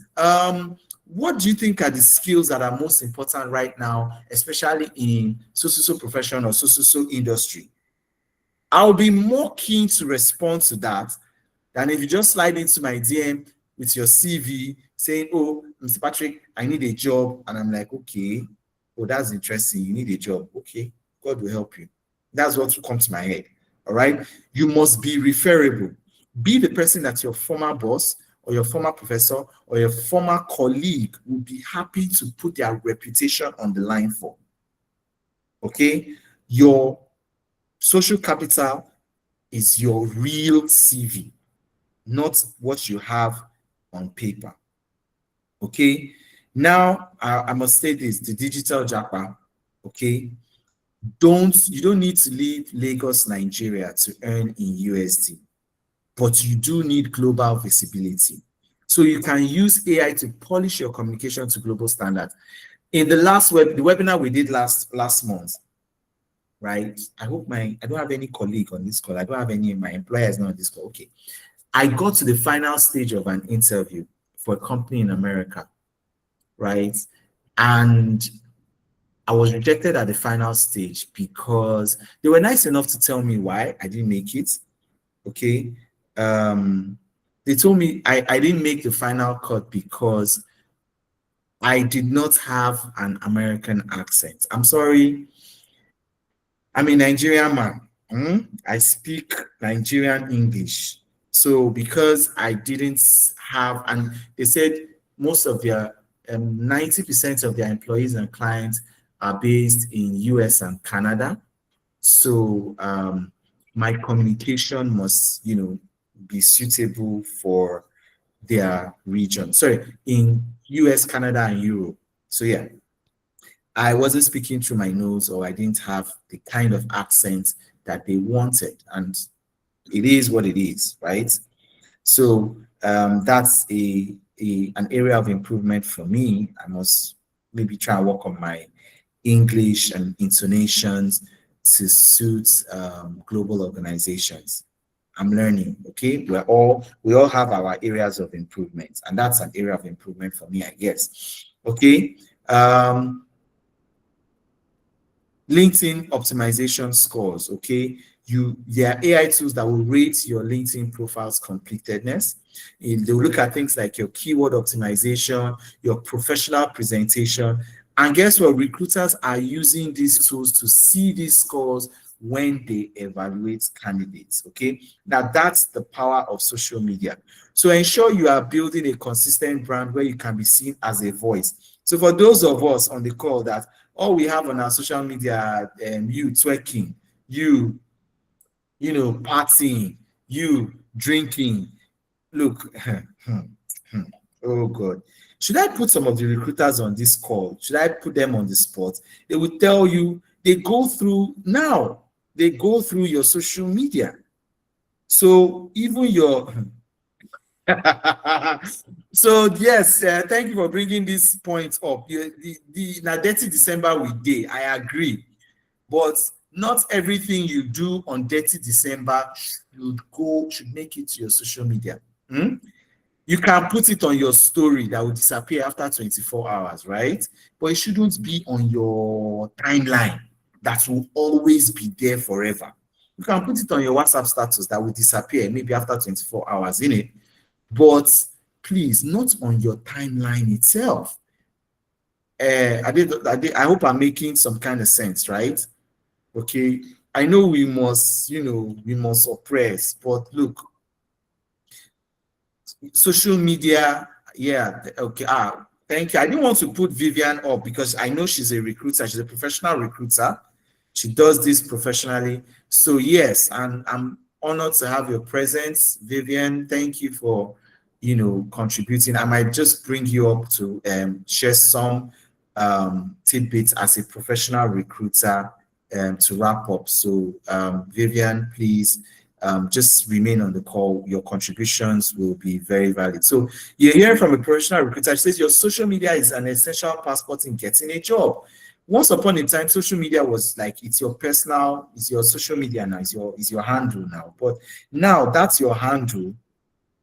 what do you think are the skills that are most important right now, especially in so profession or so industry? I'll be more keen to respond to that than if you just slide into my DM with your CV saying, oh, Mr. Patrick, I need a job. And I'm like, okay, oh, that's interesting. You need a job. Okay, God will help you. That's what will come to my head. All right. You must be referable. Be the person that your former boss or your former professor or your former colleague will be happy to put their reputation on the line for. Okay. Your social capital is your real CV, not what you have on paper. Okay. Now, I must say this, the digital japa, okay? You don't need to leave Lagos, Nigeria to earn in USD, but you do need global visibility. So you can use AI to polish your communication to global standards. In the webinar we did last month, right? I don't have any colleague on this call. I don't have any, my employer is not on this call. Okay. I got to the final stage of an interview for a company in America, right? And I was rejected at the final stage because they were nice enough to tell me why I didn't make it. Okay. They told me I didn't make the final cut because I did not have an American accent. I'm sorry. I'm a Nigerian man. I speak Nigerian English. So because I didn't have, and they said most of their 90% of their employees and clients are based in US and Canada. So my communication must, be suitable for their region. Sorry, in US, Canada, and Europe. So yeah, I wasn't speaking through my nose, or I didn't have the kind of accent that they wanted. And it is what it is, right? So that's an area of improvement for me. I must maybe try and work on my English and intonations to suit global organizations. I'm learning, okay? We all have our areas of improvement, and that's an area of improvement for me, I guess. Okay. LinkedIn optimization scores, okay? There are AI tools that will rate your LinkedIn profile's completedness. They'll look at things like your keyword optimization, your professional presentation, and guess what? Recruiters are using these tools to see these scores when they evaluate candidates, okay? Now, that's the power of social media. So ensure you are building a consistent brand where you can be seen as a voice. So for those of us on the call that all we have on our social media, you twerking, you partying, you drinking, look, oh God. Should I put some of the recruiters on this call? Should I put them on the spot? They will tell you, they go through your social media. So even your, so yes, thank you for bringing this point up. The Dirty December weekday, I agree. But not everything you do on Dirty December should make it to your social media. You can put it on your story that will disappear after 24 hours, right? But it shouldn't be on your timeline that will always be there forever. You can put it on your WhatsApp status that will disappear maybe after 24 hours, innit? But please, not on your timeline itself. I hope I'm making some kind of sense, right? Okay. I know we must oppress, but look, social media, yeah, okay. Thank you. I didn't want to put Vivian up because I know she's a recruiter. She's a professional recruiter. She does this professionally. So yes, and I'm honored to have your presence, Vivian. Thank you for, contributing. I might just bring you up to share some tidbits as a professional recruiter to wrap up. So Vivian, please just remain on the call. Your contributions will be very valid. So you're hearing from a professional recruiter. She says your social media is an essential passport in getting a job. Once upon a time, social media was like, it's your social media now, it's your handle now. But now that's your handle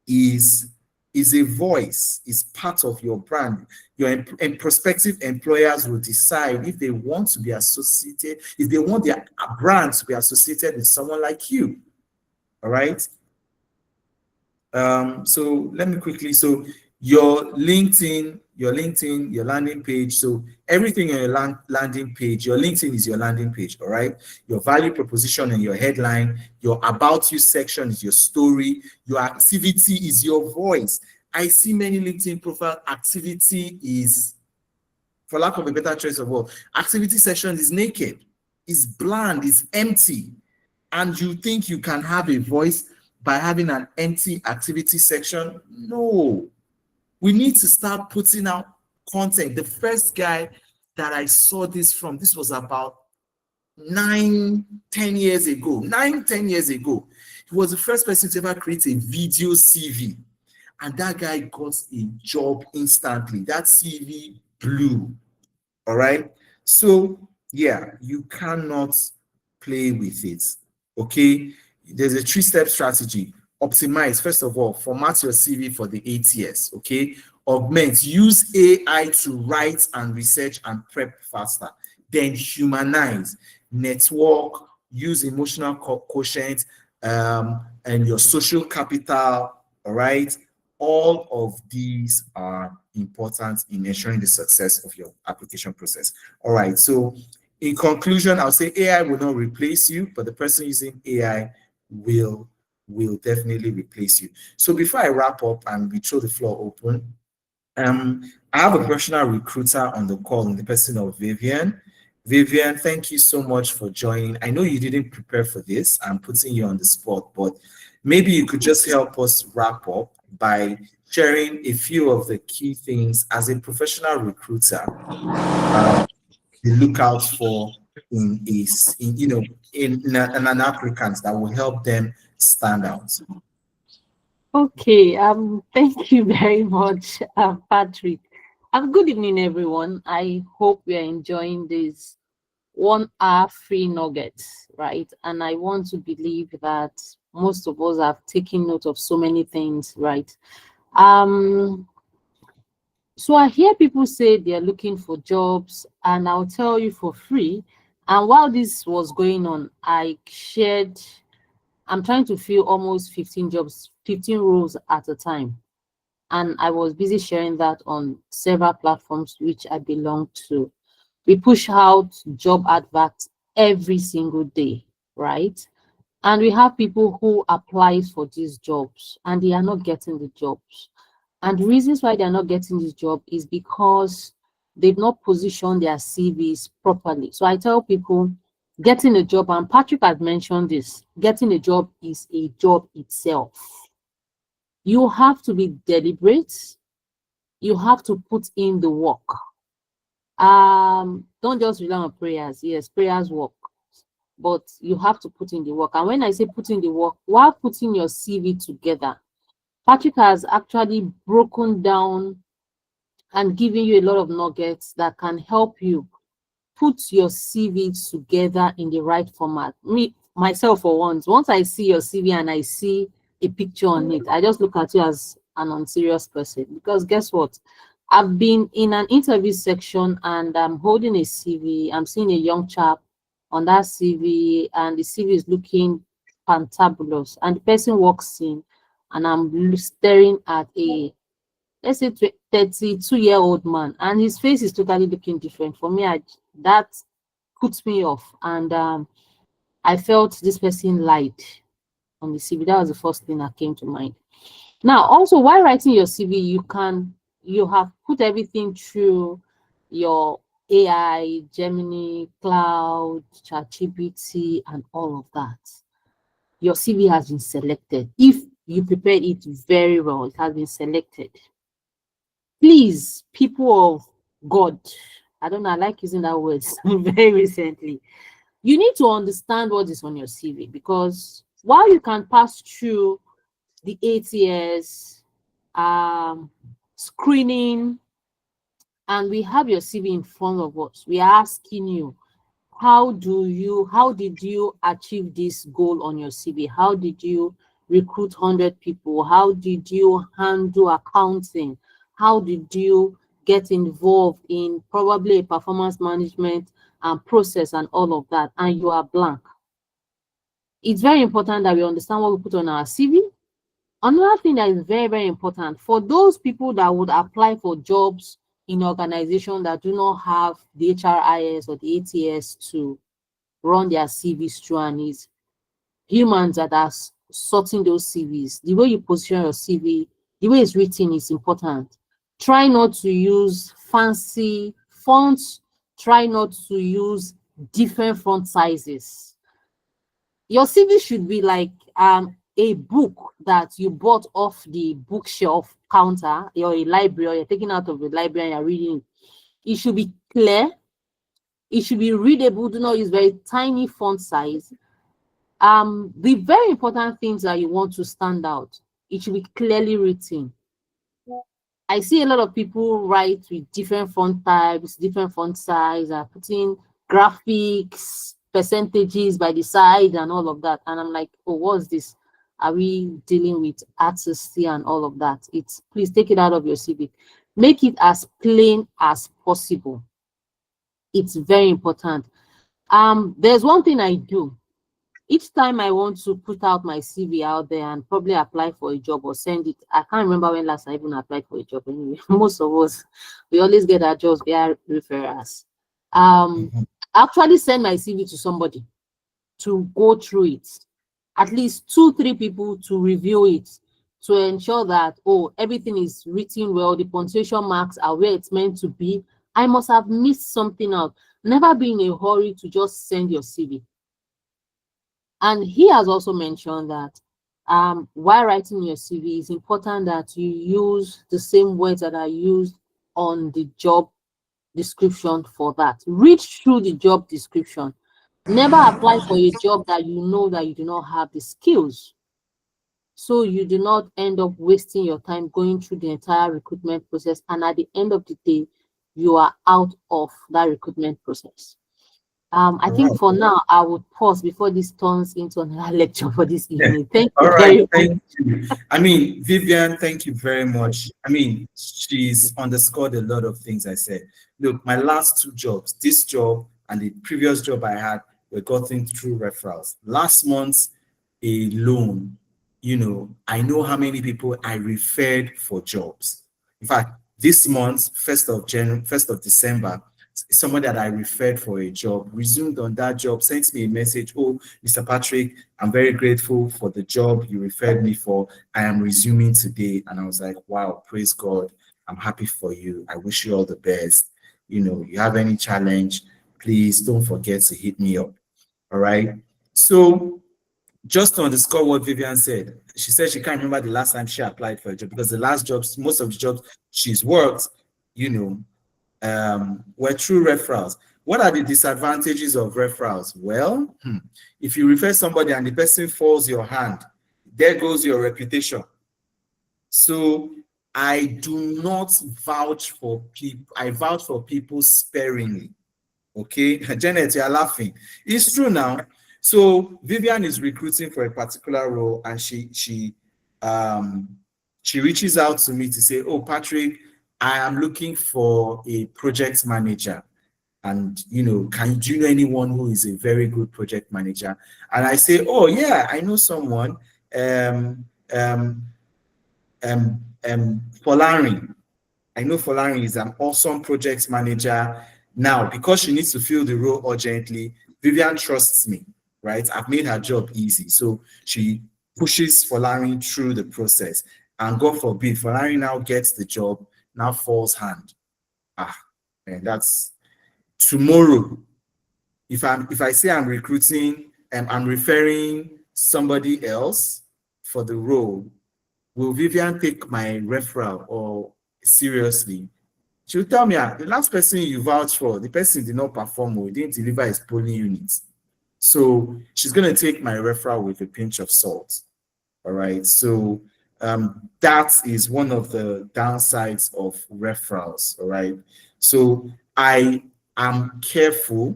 is is a voice, is part of your brand. Your prospective employers will decide if they want to be associated, if they want their brand to be associated with someone like you. All right. So let me quickly, so your LinkedIn, your landing page. So everything on your landing page, your LinkedIn is your landing page, all right? Your value proposition and your headline, your about you section is your story, your activity is your voice. I see many LinkedIn profile activity is, for lack of a better choice of word, activity section is naked, is bland, is empty. And you think you can have a voice by having an empty activity section? No. We need to start putting out content. The first guy that I saw this from, this was about 9-10 years ago. 9-10 years ago. He was the first person to ever create a video CV. And that guy got a job instantly. That CV blew. All right. So yeah, you cannot play with it. Okay. There's a 3-step strategy. Optimize, first of all, format your CV for the ATS, okay? Augment, use AI to write and research and prep faster. Then humanize, network, use emotional quotient, and your social capital, all right? All of these are important in ensuring the success of your application process. All right, so in conclusion, I'll say AI will not replace you, but the person using AI will definitely replace you. So before I wrap up and we throw the floor open, I have a professional recruiter on the call in the person of Vivian. Vivian, thank you so much for joining. I know you didn't prepare for this. I'm putting you on the spot, but maybe you could just help us wrap up by sharing a few of the key things as a professional recruiter to look out for in an applicant that will help them stand out. Okay, thank you very much, Patrick. Good evening, everyone. I hope we are enjoying this 1 hour free nuggets, right? And I want to believe that most of us have taken note of so many things, right? So I hear people say they're looking for jobs, and I'll tell you for free. And while this was going on, I'm trying to fill almost 15 jobs, 15 roles at a time. And I was busy sharing that on several platforms which I belong to. We push out job adverts every single day, right? And we have people who apply for these jobs and they are not getting the jobs. And the reasons why they're not getting this job is because they've not positioned their CVs properly. So I tell people, getting a job, and Patrick has mentioned this, getting a job is a job itself. You have to be deliberate. You have to put in the work. Don't just rely on prayers. Yes, prayers work, but you have to put in the work. And when I say put in the work, while putting your CV together, Patrick has actually broken down and given you a lot of nuggets that can help you put your CV together in the right format. Myself for once I see your CV and I see a picture on it, I just look at you as an unserious person, because guess what? I've been in an interview section and I'm holding a CV. I'm seeing a young chap on that CV and the CV is looking fantabulous, and the person walks in and I'm staring at a, let's say, 32-year-old man, and his face is totally looking different. For me, that puts me off, and I felt this person lied on the CV. That was the first thing that came to mind. Now, also, while writing your CV, you have put everything through your AI, Gemini, Cloud, ChatGPT, and all of that. Your CV has been selected. If you prepared it very well, it has been selected. Please, people of God, I don't know, I like using that word very recently. You need to understand what is on your CV, because while you can pass through the ATS, screening, and we have your CV in front of us, we are asking you, how did you achieve this goal on your CV? How did you recruit 100 people? How did you handle accounting? How did you get involved in probably a performance management and process and all of that, and you are blank? It's very important that we understand what we put on our CV. Another thing that is very, very important for those people that would apply for jobs in organizations that do not have the HRIS or the ATS to run their CVs through, and is humans that are sorting those CVs. The way you position your CV, the way it's written is important. Try not to use fancy fonts. Try not to use different font sizes. Your CV should be like a book that you bought off the bookshelf counter, or a library, or you're taking out of the library and you're reading. It should be clear. It should be readable. Do not use very tiny font size. The very important things that you want to stand out, it should be clearly written. I see a lot of people write with different font types, different font size, putting graphics, percentages by the side and all of that. And I'm like, oh, what's this? Are we dealing with artistry and all of that? Please take it out of your CV. Make it as plain as possible. It's very important. There's one thing I do. Each time I want to put out my CV out there and probably apply for a job or send it, I can't remember when last I even applied for a job anyway. Most of us, we always get our jobs via referrals. Actually send my CV to somebody to go through it. At least 2-3 people to review it, to ensure that, oh, everything is written well, the punctuation marks are where it's meant to be. I must have missed something out. Never be in a hurry to just send your CV. And he has also mentioned that while writing your CV, it's important that you use the same words that are used on the job description for that. Read through the job description. Never apply for a job that you know that you do not have the skills, so you do not end up wasting your time going through the entire recruitment process, and at the end of the day, you are out of that recruitment process. I think for now, I would pause before this turns into another lecture for this evening. Thank you very much. Thank you. I mean, Vivian, thank you very much. I mean, she's underscored a lot of things I said. Look, my last 2 jobs, this job and the previous job I had, were gotten through referrals. Last month alone, I know how many people I referred for jobs. In fact, this month, 1st of December, somebody that I referred for a job resumed on that job, sent me a message, oh, Mr. Patrick, I'm very grateful for the job you referred me for. I am resuming today. And I was like, wow, praise God. I'm happy for you. I wish you all the best. You have any challenge, please don't forget to hit me up. All right. So just to underscore what Vivian said, she said she can't remember the last time she applied for a job, because the last jobs, most of the jobs she's worked, were through referrals. What are the disadvantages of referrals? Well, if you refer somebody and the person falls your hand, there goes your reputation. So I do not vouch for people. I vouch for people sparingly. Okay, Janet, you're laughing. It's true now. So Vivian is recruiting for a particular role, and she reaches out to me to say, oh, Patrick, I am looking for a project manager. And, do you know anyone who is a very good project manager? And I say, oh, yeah, I know someone, Folarin. I know Folarin is an awesome project manager. Now, because she needs to fill the role urgently, Vivian trusts me, right? I've made her job easy. So she pushes Folarin through the process. And God forbid, Folarin now gets the job, now falls hand. And that's tomorrow. If I say I'm recruiting and I'm referring somebody else for the role, will Vivian take my referral or seriously? She'll tell me, the last person you vouched for, the person did not perform or didn't deliver his polling units. So she's going to take my referral with a pinch of salt. All right. So that is one of the downsides of referrals. All right. So I am careful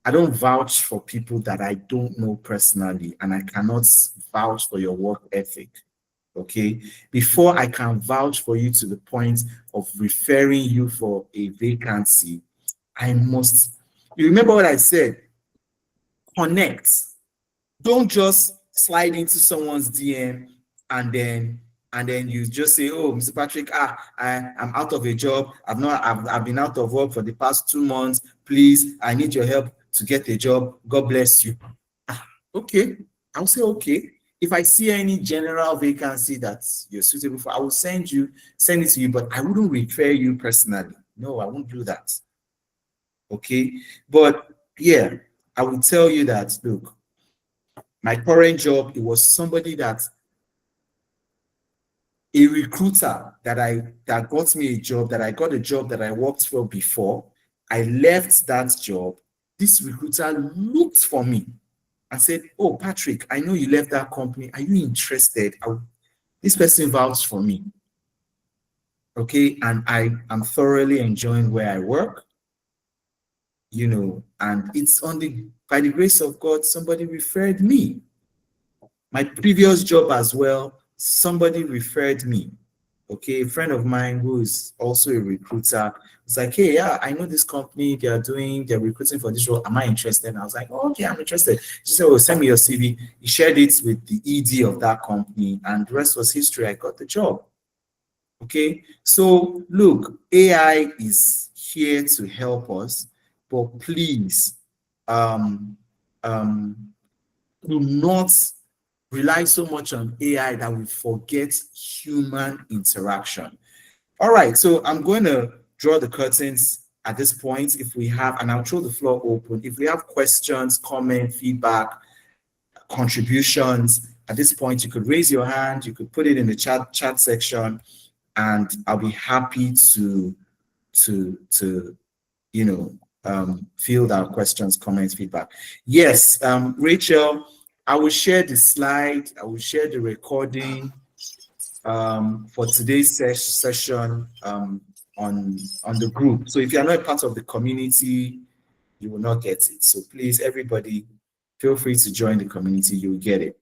I don't vouch for people that I don't know personally, and I cannot vouch for your work ethic. Okay, before I can vouch for you to the point of referring you for a vacancy, I must. You remember what I said? Connect. Don't just slide into someone's DM and then you just say, "Oh, Mr. Patrick, I'm out of a job. I've been out of work for the past 2 months. Please, I need your help to get a job. God bless you." Okay, I'll say okay. If I see any general vacancy that you're suitable for, I will send it to you, but I wouldn't refer you personally. No, I won't do that. Okay, but yeah, I will tell you that, look, my current job, it was somebody that a recruiter that got me a job, that I got a job that I worked for before. I left that job. This recruiter looked for me and said, "Oh, Patrick, I know you left that company. Are you interested?" This person vouched for me. Okay, and I am thoroughly enjoying where I work. You know, and it's by the grace of God, somebody referred me. My previous job as well, somebody referred me. Okay, a friend of mine who is also a recruiter was like, "Hey, yeah, I know this company, they're recruiting for this role. Am I interested?" And I was like, "Oh, okay, I'm interested." She said, "Oh, send me your CV." He shared it with the ED of that company, and the rest was history. I got the job. Okay, so look, AI is here to help us, but please do not rely so much on AI that we forget human interaction. All right, so I'm going to draw the curtains at this point. If we have, and I'll throw the floor open. If we have questions, comment, feedback, contributions, at this point, you could raise your hand, you could put it in the chat section, and I'll be happy to field our questions, comments, feedback. Yes, Rachel, I will share the slide. I will share the recording for today's session on the group. So if you are not a part of the community, you will not get it. So please, everybody, feel free to join the community. You will get it.